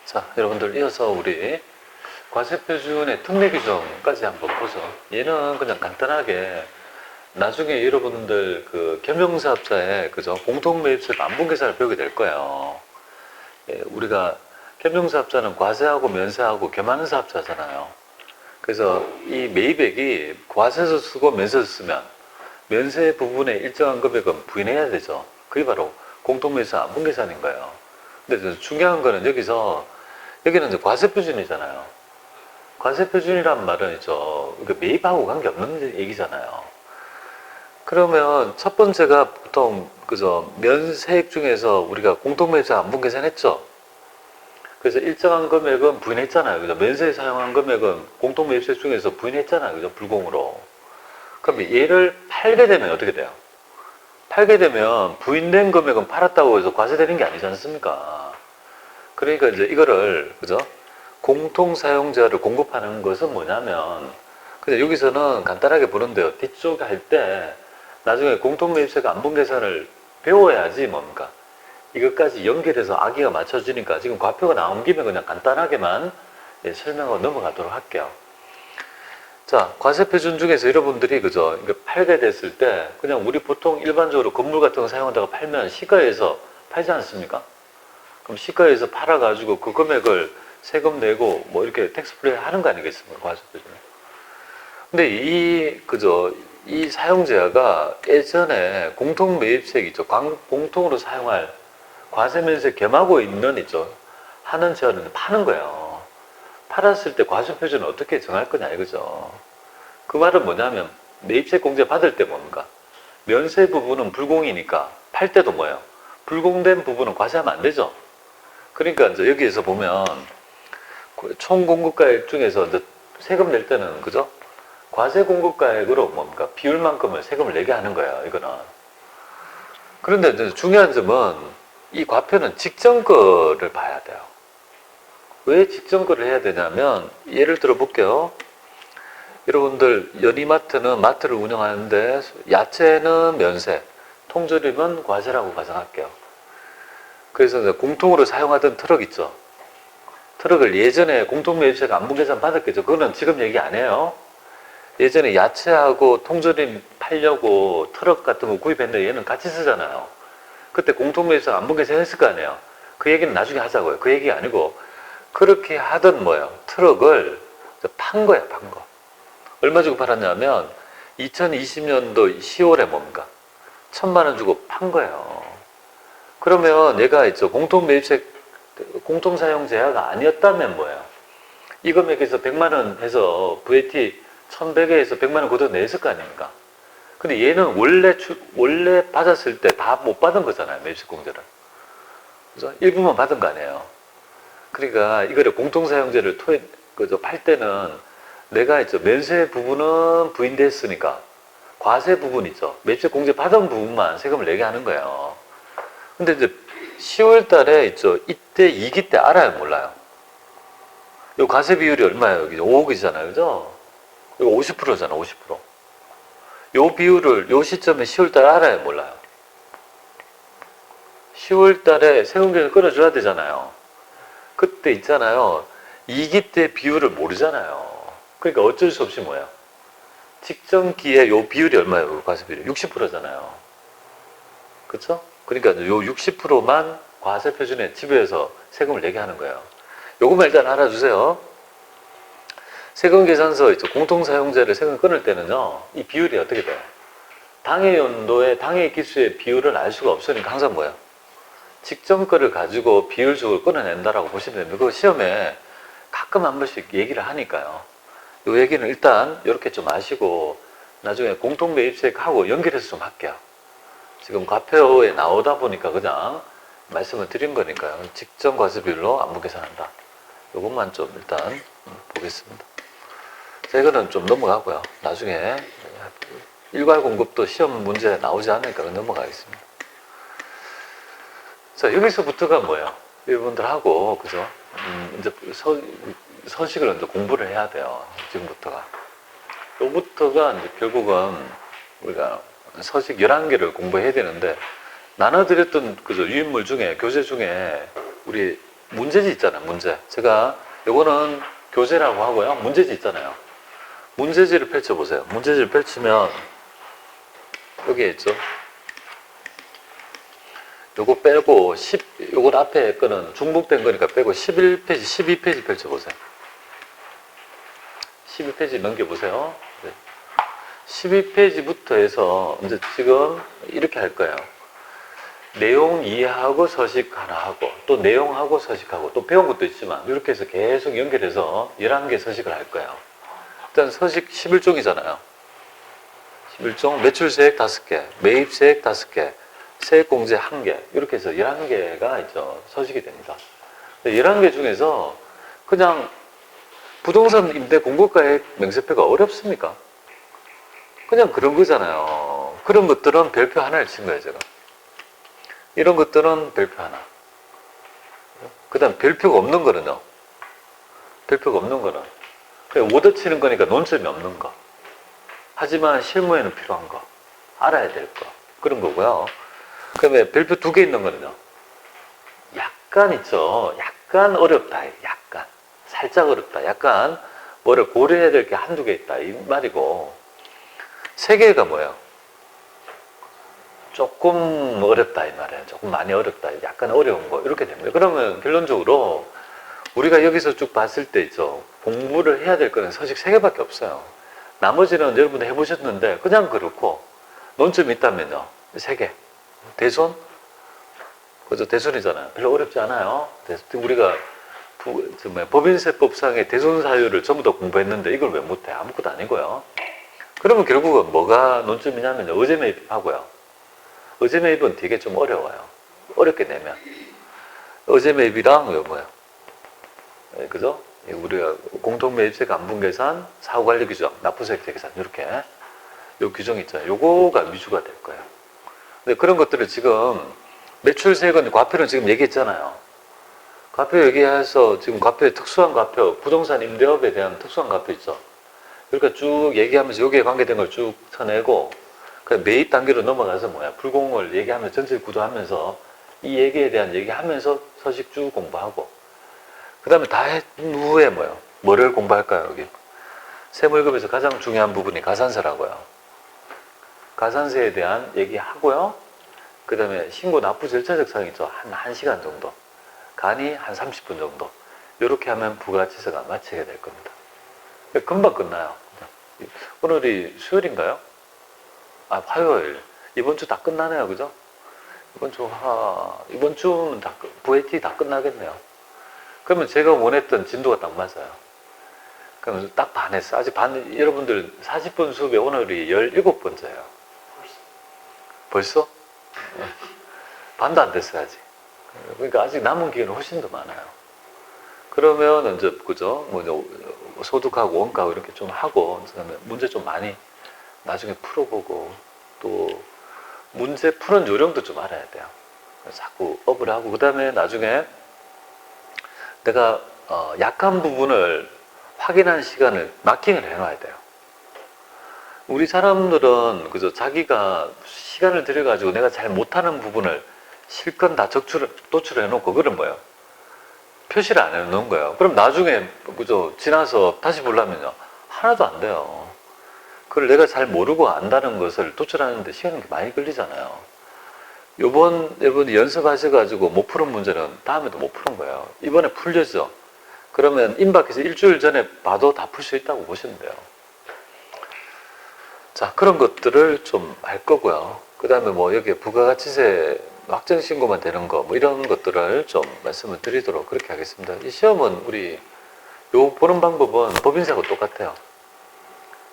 자, 여러분들 이어서 우리 과세표준의 특례 규정까지 한번 보죠. 얘는 그냥 간단하게 나중에 여러분들 그 겸용사업자의 그죠 공통매입세 안분계산을 배우게 될 거예요. 예, 우리가 겸용사업자는 과세하고 면세하고 겸하는 사업자잖아요. 그래서 이 매입액이 과세서 쓰고 면세서 쓰면 면세 부분의 일정한 금액은 부인해야 되죠. 그게 바로 공통매입세 안분계산인 거예요. 근데 중요한 거는 여기는 이제 과세표준이잖아요. 과세표준이란 말은 매입하고 관계없는 얘기잖아요. 그러면 첫 번째가 보통 면세액 중에서 우리가 공통매입세 안분계산 했죠. 그래서 일정한 금액은 부인했잖아요. 그죠? 면세에 사용한 금액은 공통매입세 중에서 부인했잖아요. 그죠? 불공으로. 그럼 얘를 팔게 되면 어떻게 돼요? 팔게 되면 부인된 금액은 팔았다고 해서 과세되는 게 아니지 않습니까? 그러니까 이제 이거를, 그죠? 공통사용자를 공급하는 것은 뭐냐면, 근데 여기서는 간단하게 보는데요. 뒤쪽에 할 때, 나중에 공통매입세가 안분계산을 배워야지 뭡니까? 이것까지 연결해서 아기가 맞춰지니까 지금 과표가 나온 김에 그냥 간단하게만 설명하고 넘어가도록 할게요. 자, 과세표준 중에서 여러분들이 그죠? 이거 팔게 됐을 때, 그냥 우리 보통 일반적으로 건물 같은 거 사용하다가 팔면 시가에서 팔지 않습니까? 그럼 시가에서 팔아가지고 그 금액을 세금 내고 뭐 이렇게 텍스 프리 하는 거 아니겠습니까? 과세표준에. 근데 이 사용자가 예전에 공통매입세액 있죠. 공통으로 사용할 과세면세 겸하고 있는 하는 제한은 파는 거예요. 팔았을 때 과세표준을 어떻게 정할 거냐 이거죠. 그 말은 뭐냐면 매입세 공제 받을 때 뭡니까? 면세 부분은 불공이니까 팔 때도 뭐예요? 불공된 부분은 과세하면 안 되죠. 그러니까 이제 여기에서 보면 총 공급가액 중에서 이제 세금 낼 때는 그죠? 과세 공급가액으로 뭡니까? 비율만큼을 세금을 내게 하는 거예요. 이거는. 그런데 이제 중요한 점은 이 과표는 직전 거를 봐야 돼요. 왜 직전 거를 해야 되냐면 예를 들어 볼게요. 여러분들 연희마트는 마트를 운영하는데 야채는 면세, 통조림은 과세라고 가정할게요. 그래서 이제 공통으로 사용하던 트럭 있죠. 트럭을 예전에 공통매입세가 안분계산 받았겠죠. 그거는 지금 얘기 안 해요. 예전에 야채하고 통조림 팔려고 트럭 같은 거 구입했는데 얘는 같이 쓰잖아요. 그때 공통매입세가 안분계산 했을 거 아니에요. 그 얘기는 나중에 하자고요. 그 얘기 아니고 그렇게 하던 트럭을 판 거야, 판 거. 얼마 주고 팔았냐면 2020년도 10월에 뭡니까? 1,000만 원 주고 판 거예요. 그러면 얘가 공통매입세 공통사용 제한가 아니었다면 뭐예요? 이 금액에서 100만 원 해서 VAT 1,100에서 100만 원 걷어 냈을 거 아닙니까? 근데 얘는 원래 받았을 때 다 못 받은 거잖아요. 매입세 공제를. 그죠? 일부만 받은 거 아니에요. 그러니까 이거를 공통사용제를 팔 때는 내가 면세 부분은 부인됐으니까 과세 부분 있죠. 매입세 공제 받은 부분만 세금을 내게 하는 거예요. 근데 이제 10월 달에 이때 이기 때 알아요, 몰라요? 요 과세 비율이 얼마예요? 여기 5억이잖아요, 그죠? 이거 50%잖아, 50%. 요 비율을 요 시점에 10월 달에 알아요, 몰라요? 10월 달에 세금계를 끌어줘야 되잖아요. 그때 있잖아요. 이기 때 비율을 모르잖아요. 그러니까 어쩔 수 없이 뭐예요? 직전기에 요 비율이 얼마예요? 과세 비율이 60%잖아요. 그쵸? 그러니까 요 60%만 과세 표준에 지배해서 세금을 내게 하는 거예요. 요것만 일단 알아주세요. 세금계산서 공통사용자를 세금 끊을 때는요, 이 비율이 어떻게 돼요? 당해 연도의 당해 기수의 비율을 알 수가 없으니까 항상 뭐예요? 직전 거를 가지고 비율적으로 끊어낸다라고 보시면 됩니다. 그 시험에 가끔 한 번씩 얘기를 하니까요. 이 얘기는 일단 이렇게 좀 아시고 나중에 공통매입세하고 연결해서 좀 할게요. 지금 과표에 나오다 보니까 그냥 말씀을 드린 거니까요. 직전 과세 비율로 안분계산한다. 이것만 좀 일단 보겠습니다. 자, 이거는 좀 넘어가고요. 나중에 일괄 공급도 시험 문제 나오지 않으니까 넘어가겠습니다. 자, 여기서부터가 뭐예요? 여러분들하고, 그죠? 이제 서식을 이제 공부를 해야 돼요. 지금부터가. 요부터가 이제 결국은 우리가 서식 11개를 공부해야 되는데, 나눠드렸던, 그죠? 유인물 중에, 교재 중에, 우리 문제지 있잖아요. 문제. 제가 요거는 교재라고 하고요. 문제지 있잖아요. 문제지를 펼쳐보세요. 문제지를 펼치면 여기에 있죠. 요거 빼고 요거 앞에 거는 중복된 거니까 빼고 11페이지, 12페이지 펼쳐보세요. 12페이지 넘겨보세요. 12페이지부터 해서 이제 지금 이렇게 할 거예요. 내용 이해하고 서식 하나 하고 또 내용하고 서식하고 또 배운 것도 있지만 이렇게 해서 계속 연결해서 11개 서식을 할 거예요. 일단 서식 11종이잖아요. 11종, 매출세액 5개, 매입세액 5개, 세액공제 1개 이렇게 해서 11개가 있죠. 서식이 됩니다. 11개 중에서 그냥 부동산 임대 공고가액 명세표가 어렵습니까? 그냥 그런 거잖아요. 그런 것들은 별표 하나를 친 거예요, 제가. 이런 것들은 별표 하나. 그 다음 별표가 없는 거는요. 별표가 없는 거는 그냥 오더 치는 거니까 논점이 없는 거. 하지만 실무에는 필요한 거. 알아야 될 거. 그런 거고요. 그 다음에 별표 2개 있는 거는요. 약간 있죠. 약간 어렵다. 약간. 살짝 어렵다. 약간 뭐를 고려해야 될 게 한두 개 있다. 이 말이고. 3개가 뭐예요? 조금 어렵다 이 말이에요. 조금 많이 어렵다. 약간 어려운 거 이렇게 됩니다. 그러면 결론적으로 우리가 여기서 쭉 봤을 때 있죠. 공부를 해야 될 거는 서식 3개밖에 없어요. 나머지는 여러분들 해보셨는데 그냥 그렇고 논점이 있다면요. 3개. 대손? 그죠? 대손이잖아요. 별로 어렵지 않아요. 우리가 법인세법상의 대손 사유를 전부 다 공부했는데 이걸 왜 못해? 아무것도 아니고요. 그러면 결국은 뭐가 논점이냐면 의제 매입하고요. 의제 매입은 되게 좀 어려워요. 어렵게 내면. 의제 매입이랑 이거 뭐예요? 그죠? 우리가 공통매입세 안분계산, 사후관리 규정, 납부세액 계산 이렇게 요 규정 있잖아요. 요거가 위주가 될 거예요. 근데 그런 것들을 지금 매출세액은 과표는 지금 얘기했잖아요. 과표 얘기해서 지금 과표의 특수한 과표, 부동산 임대업에 대한 특수한 과표 있죠. 그러니까 쭉 얘기하면서 여기에 관계된 걸 쭉 쳐내고 그 매입 단계로 넘어가서 뭐야 불공을 얘기하면서 전체 구도하면서 이 얘기에 대한 얘기하면서 서식 쭉 공부하고 그 다음에 다 한 후에 뭐예요? 뭐를 공부할까요? 여기 세무일급에서 가장 중요한 부분이 가산세라고요. 가산세에 대한 얘기하고요. 그 다음에 신고 납부 절차적 사항이 있죠. 한 1시간 정도. 간이 한 30분 정도. 이렇게 하면 부가가치세가 마치게 될 겁니다. 금방 끝나요. 오늘이 수요일인가요? 아, 화요일. 이번 주 다 끝나네요. 그죠? 이번 주는 다, VAT 다 끝나겠네요. 그러면 제가 원했던 진도가 딱 맞아요. 그러면 딱 반했어. 아직 여러분들 40분 수업에 오늘이 17번째예요. 벌써? 반도 안 됐어요, 아직. 그러니까 아직 남은 기회는 훨씬 더 많아요. 그러면 이제, 그죠? 소득하고 원가하고 이렇게 좀 하고, 그다음에 문제 좀 많이 나중에 풀어보고, 또 문제 푸는 요령도 좀 알아야 돼요. 자꾸 업을 하고, 그 다음에 나중에 내가 약한 부분을 확인하는 시간을 마킹을 해놔야 돼요. 우리 사람들은 그저 자기가 시간을 들여가지고 내가 잘 못하는 부분을 실컷 다 도출을 해놓고 그건 뭐예요? 표시를 안 해놓는 거예요. 그럼 나중에 그저 지나서 다시 보려면요 하나도 안 돼요. 그걸 내가 잘 모르고 안다는 것을 도출하는데 시간이 많이 걸리잖아요. 여러분이 연습하셔가지고 못 푸는 문제는 다음에도 못 푸는 거예요. 이번에 풀렸죠? 그러면 임박해서 일주일 전에 봐도 다 풀 수 있다고 보시면 돼요. 자, 그런 것들을 좀 할 거고요. 그 다음에 여기에 부가가치세 확정신고만 되는 거, 이런 것들을 좀 말씀을 드리도록 그렇게 하겠습니다. 이 시험은 보는 방법은 법인세하고 똑같아요.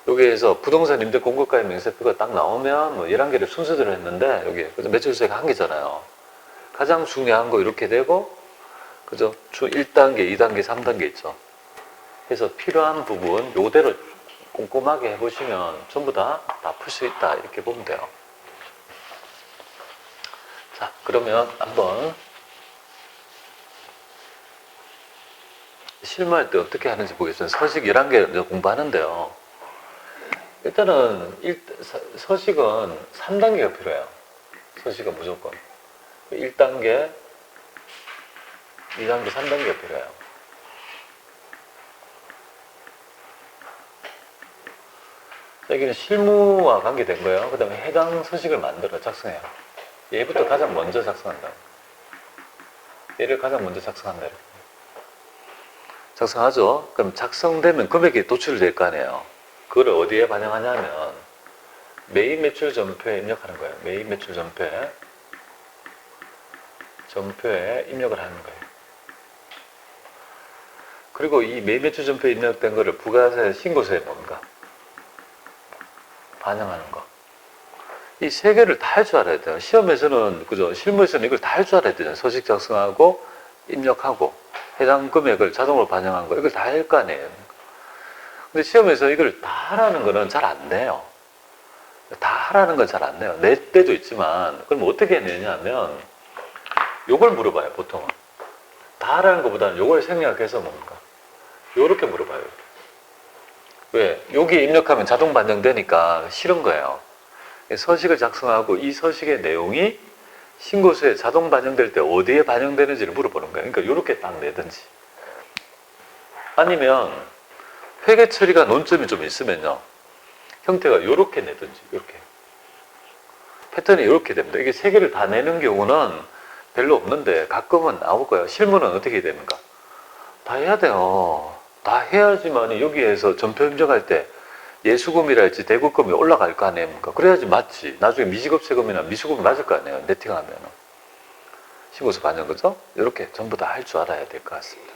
여기에서 부동산 임대 공고가의 명세표가 딱 나오면 11개를 순서대로 했는데, 여기 매출세가 1개잖아요. 가장 중요한 거 이렇게 되고, 그죠? 1단계, 2단계, 3단계 있죠. 그래서 필요한 부분, 요대로 꼼꼼하게 해보시면 전부 다 풀 수 있다. 이렇게 보면 돼요. 자, 그러면 한번 실무할 때 어떻게 하는지 보겠습니다. 서식 11개 공부하는데요. 일단은 서식은 3단계가 필요해요. 서식은 무조건. 1단계, 2단계, 3단계가 필요해요. 여기는 실무와 관계된 거예요. 그 다음에 해당 서식을 만들어 작성해요. 얘부터 가장 먼저 작성한다. 얘를 가장 먼저 작성한다. 작성하죠. 그럼 작성되면 금액이 도출될 거 아니에요. 그걸 어디에 반영하냐면 매입 매출 전표에 입력하는 거예요. 매입 매출 전표에 입력을 하는 거예요. 그리고 이 매입 매출 전표에 입력된 거를 부가세 신고서에 뭔가 반영하는 거. 이 세 개를 다 할 줄 알아야 돼요. 시험에서는, 그죠? 실무에서는 이걸 다 할 줄 알아야 되잖아요. 서식 작성하고, 입력하고, 해당 금액을 자동으로 반영한 거, 이걸 다 할 거 아니에요. 근데 시험에서 이걸 다 하라는 거는 잘 안 돼요. 다 하라는 건 잘 안 돼요. 낼 때도 있지만, 그럼 어떻게 내냐면, 요걸 물어봐요, 보통은. 다 하라는 것보다는 요걸 생략해서 뭔가. 요렇게 물어봐요. 왜? 여기 입력하면 자동 반영되니까 싫은 거예요. 서식을 작성하고 이 서식의 내용이 신고서에 자동 반영될 때 어디에 반영되는지를 물어보는 거예요. 그러니까 이렇게 딱 내든지. 아니면 회계 처리가 논점이 좀 있으면요. 형태가 이렇게 내든지, 이렇게. 패턴이 이렇게 됩니다. 이게 세 개를 다 내는 경우는 별로 없는데 가끔은 나올 거예요. 실무는 어떻게 됩니까? 다 해야 돼요. 다 해야지만 여기에서 전표 입력할 때 예수금이랄지 대구금이 올라갈 거 아닙니까? 그래야지 맞지. 나중에 미지급 세금이나 미수금이 맞을 거 아니에요. 네팅하면. 신고서 반영, 그죠? 이렇게 전부 다 할 줄 알아야 될 것 같습니다.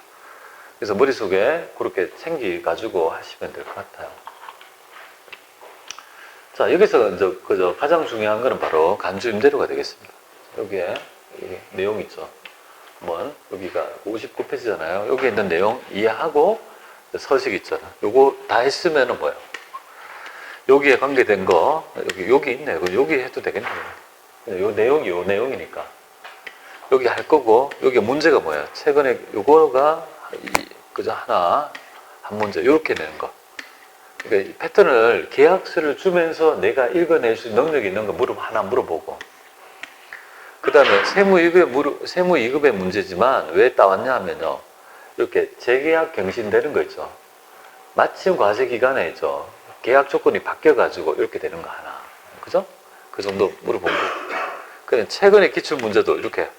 그래서 머릿속에 그렇게 챙기가지고 하시면 될 것 같아요. 자, 여기서 이제 그저 가장 중요한 거는 바로 간주 임대료가 되겠습니다. 여기에 내용 있죠. 한번 여기가 59페이지잖아요. 여기 있는 내용 이해하고 서식 있잖아. 요거 다 했으면은 뭐예요? 여기에 관계된 거 여기 있네. 여기 해도 되겠네요. 요 내용이니까 여기 할 거고 여기 문제가 뭐예요? 최근에 요거가 그저 한 문제 요렇게 내는 거. 그러니까 이 패턴을 계약서를 주면서 내가 읽어낼 수 있는 능력이 있는 거 하나 물어보고 그 다음에 세무이급의 문제지만 왜 따왔냐 하면요. 이렇게 재계약 갱신되는 거 있죠. 마침 과세기간에 있죠. 계약 조건이 바뀌어가지고 이렇게 되는 거 하나. 그죠? 그 정도 물어본 거. 그냥 최근의 기출 문제도 이렇게.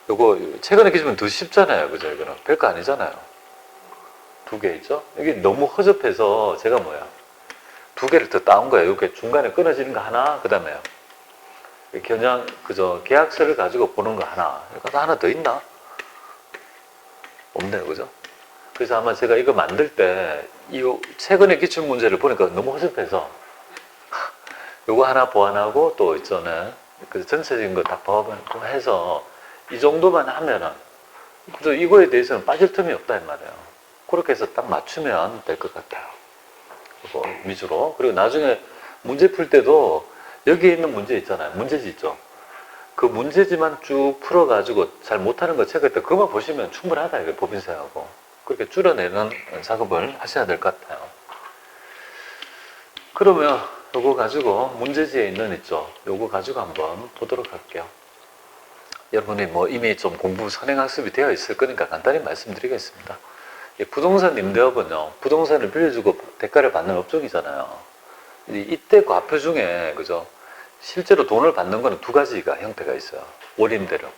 요거, 최근의 기출은 더 쉽잖아요. 그죠? 이거는. 별거 아니잖아요. 두 개 있죠? 이게 너무 허접해서 제가 두 개를 더 따온 거예요. 이렇게 중간에 끊어지는 거 하나, 그 다음에요. 그냥, 그죠? 계약서를 가지고 보는 거 하나. 이거 하나 더 있나? 없네요. 그죠? 그래서 아마 제가 이거 만들 때, 이 최근의 기출 문제를 보니까 너무 허접해서, 요거 하나 보완하고 또 있잖아요. 그 전체적인 거 다 보완해서, 이 정도만 하면은, 그죠? 이거에 대해서는 빠질 틈이 없다, 이 말이에요. 그렇게 해서 딱 맞추면 될 것 같아요. 그거 위주로. 그리고 나중에 문제 풀 때도, 여기 있는 문제 있잖아요. 문제지 있죠. 그 문제지만 쭉 풀어가지고 잘 못하는 거 체크할 때 그것만 보시면 충분하다. 이게 법인세하고. 그렇게 줄여내는 작업을 하셔야 될 것 같아요. 그러면 요거 가지고 문제지에 있죠. 요거 가지고 한번 보도록 할게요. 여러분이 이미 좀 공부 선행학습이 되어 있을 거니까 간단히 말씀드리겠습니다. 부동산 임대업은요. 부동산을 빌려주고 대가를 받는 업종이잖아요. 이때 과표 중에 그죠? 실제로 돈을 받는 거는 두 가지가 형태가 있어요. 월임대료.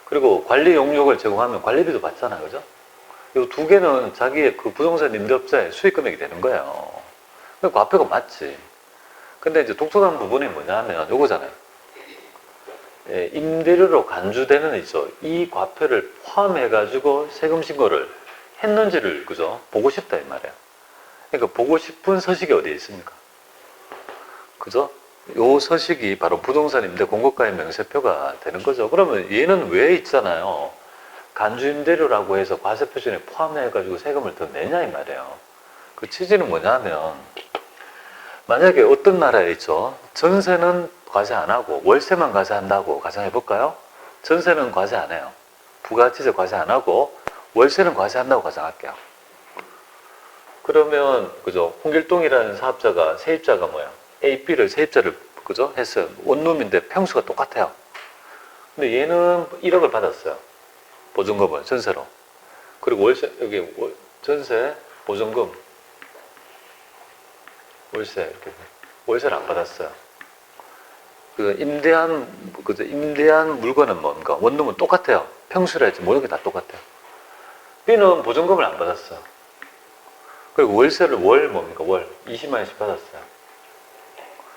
그리고 관리 용역을 제공하면 관리비도 받잖아요. 그죠? 이 두 개는 자기의 그 부동산 임대업자의 수익 금액이 되는 거예요. 과표가 맞지. 근데 이제 독특한 부분이 뭐냐면 요거잖아요. 예, 임대료로 간주되는 있죠. 이 과표를 포함해가지고 세금 신고를 했는지를 그죠? 보고 싶다 이 말이에요. 그러니까 보고 싶은 서식이 어디에 있습니까? 그죠? 요 서식이 바로 부동산 임대 공고가의 명세표가 되는 거죠. 그러면 얘는 왜 있잖아요. 간주임대료라고 해서 과세표준에 포함해가지고 세금을 더 내냐 이 말이에요. 그 취지는 뭐냐면 만약에 어떤 나라에 있죠. 전세는 과세 안 하고 월세만 과세한다고 가정해볼까요? 전세는 과세 안 해요. 부가가치세 과세 안 하고 월세는 과세한다고 가정할게요. 그러면 그죠? 홍길동이라는 사업자가 세입자가 A, B를 세입자를 그죠? 했어요. 원룸인데 평수가 똑같아요. 근데 얘는 1억을 받았어요. 보증금을 전세로. 그리고 월세, 여기 전세, 보증금, 월세, 이렇게. 월세를 안 받았어요. 임대한 물건은 뭔가? 원룸은 똑같아요. 평수라 했지, 모든 게 다 똑같아요. B는 보증금을 안 받았어요. 그리고 월세를 뭡니까? 월 20만 원씩 받았어요.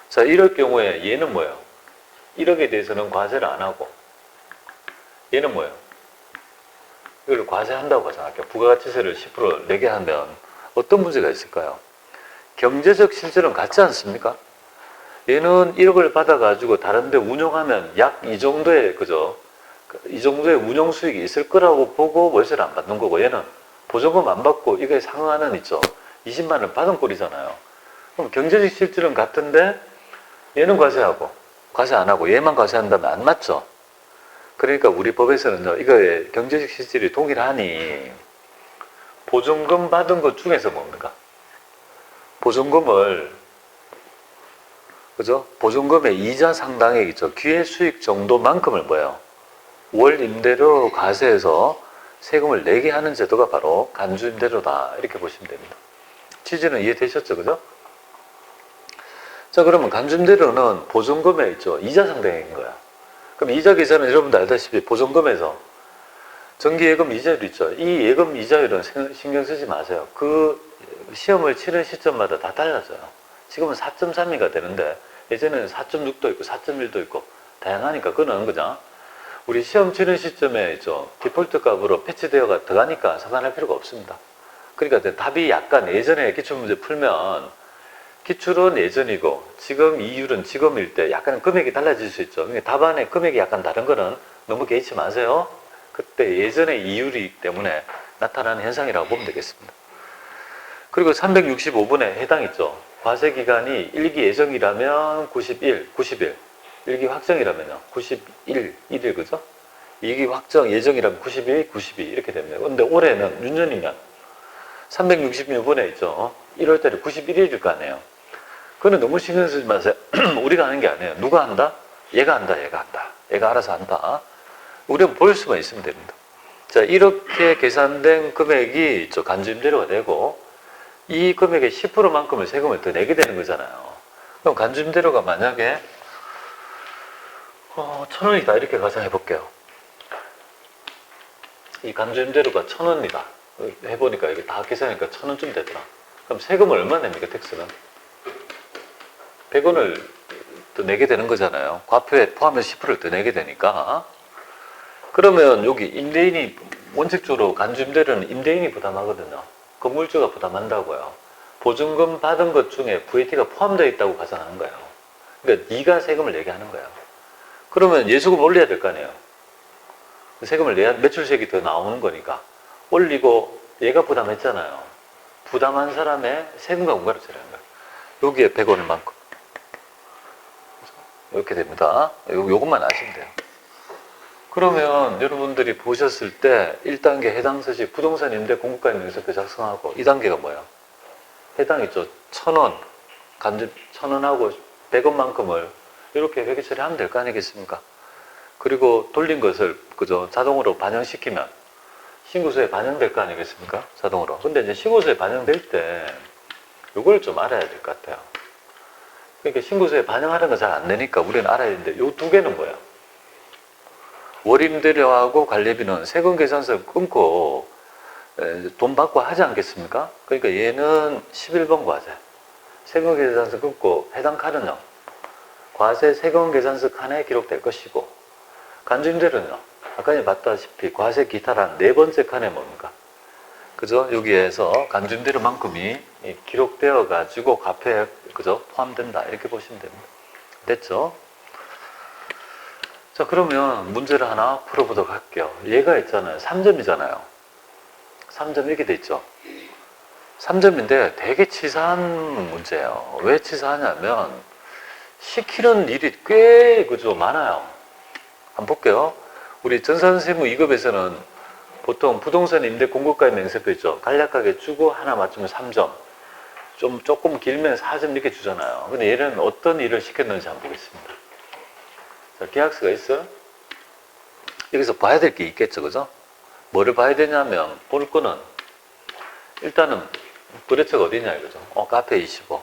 자, 이럴 경우에 얘는 뭐예요? 1억에 대해서는 과세를 안 하고, 얘는 뭐예요? 이걸 과세한다고 가정할게요. 부가가치세를 10% 내게 하면 어떤 문제가 있을까요? 경제적 실질은 같지 않습니까? 얘는 1억을 받아가지고 다른데 운용하면 약 이 정도의, 그죠? 이 정도의 운용 수익이 있을 거라고 보고 월세를 안 받는 거고, 얘는 보증금 안 받고 이거에 상환은 있죠. 20만 원 받은 꼴이잖아요. 그럼 경제적 실질은 같은데 얘는 과세하고 과세 안 하고 얘만 과세한다면 안 맞죠. 그러니까 우리 법에서는 이거의 경제적 실질이 동일하니 보증금 받은 것 중에서 뭡니까? 보증금을, 그죠? 보증금의 이자 상당액 있죠. 기회수익 정도만큼을 뭐예요? 월 임대료 과세해서 세금을 내게 하는 제도가 바로 간주임대료다. 이렇게 보시면 됩니다. 취지는 이해되셨죠? 그죠? 자, 그러면 간주임대료는 보증금에 있죠. 이자 상당액인 거야. 그럼 이자 계산은 여러분들 알다시피 보증금에서 정기예금 이자율 있죠. 이 예금 이자율은 신경 쓰지 마세요. 그 시험을 치는 시점마다 다 달라져요. 지금은 4.32가 되는데 예전에는 4.6도 있고 4.1도 있고 다양하니까 그거는 그냥 우리 시험 치는 시점에 있죠. 디폴트 값으로 패치되어가 들어가니까 상관할 필요가 없습니다. 그러니까 답이 약간 예전에 기출문제 풀면 기출은 예전이고 지금 이율은 지금일 때 약간 금액이 달라질 수 있죠. 그러니까 답안에 금액이 약간 다른 거는 너무 개의치 마세요. 그때 예전의 이율이기 때문에 나타나는 현상이라고 보면 되겠습니다. 그리고 365분에 해당 있죠. 과세기간이 1기 예정이라면 91, 90일, 1기 확정이라면요. 91일, 그죠? 2기 확정 예정이라면 91, 92 이렇게 됩니다. 근데 올해는 윤년이면 366분에 있죠. 1월달에 91일일 거 아니에요. 그거는 너무 신경 쓰지 마세요. 우리가 하는 게 아니에요. 누가 한다? 얘가 한다, 얘가 한다. 얘가 알아서 한다. 우리는 볼 수만 있으면 됩니다. 자, 이렇게 계산된 금액이 간주임대료가 되고 이 금액의 10%만큼을 세금을 더 내게 되는 거잖아요. 그럼 간주임대료가 만약에 1,000원이다 이렇게 가정해 볼게요. 이 간주임대료가 1,000원이다 해보니까 이게 다 계산하니까 1,000원쯤 되더라. 그럼 세금을 얼마 냅니까? 텍스는 100원을 더 내게 되는 거잖아요. 과표에 포함해서 10%를 더 내게 되니까. 그러면 여기 임대인이 원칙적으로 간주임대료는 임대인이 부담하거든요. 건물주가 부담한다고요. 보증금 받은 것 중에 VAT가 포함되어 있다고 가정하는 거예요. 그러니까 네가 세금을 내게 하는 거예요. 그러면 예수금 올려야 될 거 아니에요. 세금을 내야 매출세액이 더 나오는 거니까 올리고 얘가 부담했잖아요. 부담한 사람의 세금과 공과를 처리하는 거예요. 여기에 100원을 만큼 이렇게 됩니다. 요것만 아시면 돼요. 그러면 여러분들이 보셨을 때 1단계 해당 서식 부동산 임대 공급가입 명세표 작성하고 2단계가 뭐예요? 해당 있죠. 1,000원 간접 1,000원하고 100원만큼을 이렇게 회계 처리하면 될 거 아니겠습니까? 그리고 돌린 것을 그죠 자동으로 반영시키면 신고서에 반영될 거 아니겠습니까? 자동으로. 근데 이제 신고서에 반영될 때 이걸 좀 알아야 될 것 같아요. 그러니까 신고서에 반영하는 건 잘 안 되니까 우리는 알아야 되는데 이 두 개는 뭐예요? 월임대료하고 관리비는 세금 계산서를 끊고 돈 받고 하지 않겠습니까? 그러니까 얘는 11번 과세. 세금 계산서 끊고 해당 칸은요. 과세 세금 계산서 칸에 기록될 것이고 간주임대료는요. 아까 봤다시피 과세 기타란 네 번째 칸에 뭡니까? 그죠? 여기에서 간주임대료만큼이 기록되어 가지고 과표에 그죠? 포함된다. 이렇게 보시면 됩니다. 됐죠? 자, 그러면 문제를 하나 풀어보도록 할게요. 얘가 있잖아요. 3점이잖아요. 3점 이렇게 돼 있죠. 3점인데 되게 치사한 문제예요. 왜 치사하냐면 시키는 일이 꽤 그죠 많아요. 한번 볼게요. 우리 전산세무 2급에서는 보통 부동산 임대 공급가입 명세표 있죠. 간략하게 주고 하나 맞추면 3점. 조금 길면 4점 이렇게 주잖아요. 근데 얘는 어떤 일을 시켰는지 한번 보겠습니다. 자, 계약서가 있어요. 여기서 봐야 될 게 있겠죠, 그죠? 뭐를 봐야 되냐면, 볼 거는, 일단은, 거래처가 어디냐, 이거죠. 카페 25.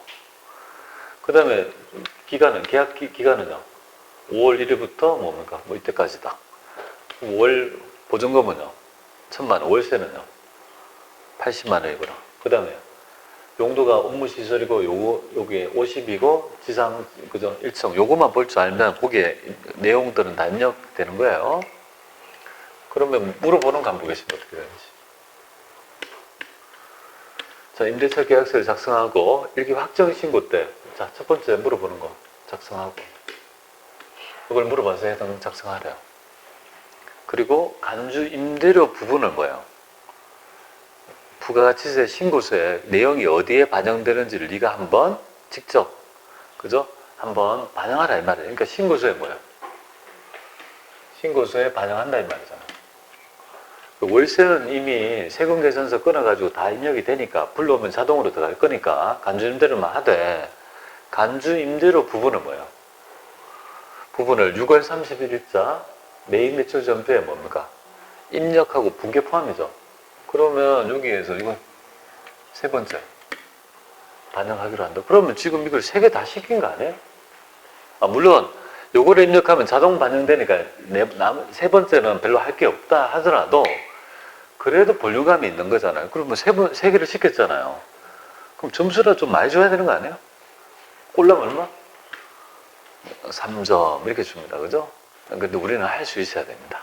그 다음에, 기간은, 기간은요. 5월 1일부터 뭡니까? 뭐 이때까지다. 5월 보증금은요. 1,000만 원. 월세는요. 80만 원이구나. 그 다음에, 용도가 업무시설이고, 요게 50이고, 지상, 그죠? 1층. 요거만 볼 줄 알면, 거기에 내용들은 다 입력되는 거예요. 그러면 물어보는 거 한번 보겠습니다. 어떻게 되는지. 자, 임대차 계약서를 작성하고, 일기 확정 신고 때, 자, 첫 번째 물어보는 거 작성하고, 이걸 물어봐서 해당 작성하래요. 그리고 간주 임대료 부분을 뭐예요? 부가가치세 신고서에 내용이 어디에 반영되는지를 네가 한번 직접, 그죠? 한번 반영하라 이 말이에요. 그러니까 신고서에 뭐예요? 신고서에 반영한다 이 말이잖아. 월세는 이미 세금계산서 끊어가지고 다 입력이 되니까 불러오면 자동으로 들어갈 거니까 간주임대료만 하되, 간주임대료 부분은 뭐예요? 부분을 6월 31일자 매입 매출 전표에 뭡니까? 입력하고 분계 포함이죠. 그러면 여기에서 이거 세 번째 반영하기로 한다. 그러면 지금 이걸 세 개 다 시킨 거 아니에요? 물론 요거를 입력하면 자동 반영되니까 세 번째는 별로 할 게 없다 하더라도 그래도 볼륨감이 있는 거잖아요. 그러면 세 개를 시켰잖아요. 그럼 점수를 좀 많이 줘야 되는 거 아니에요? 꼴랑 얼마? 3점 이렇게 줍니다. 그죠? 근데 우리는 할 수 있어야 됩니다.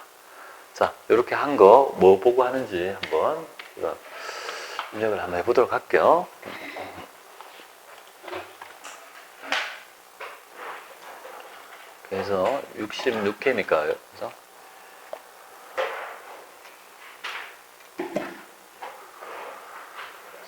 자, 이렇게 한 거 뭐 보고 하는지 한번 입력을 한번 해보도록 할게요. 그래서 66회니까 그죠?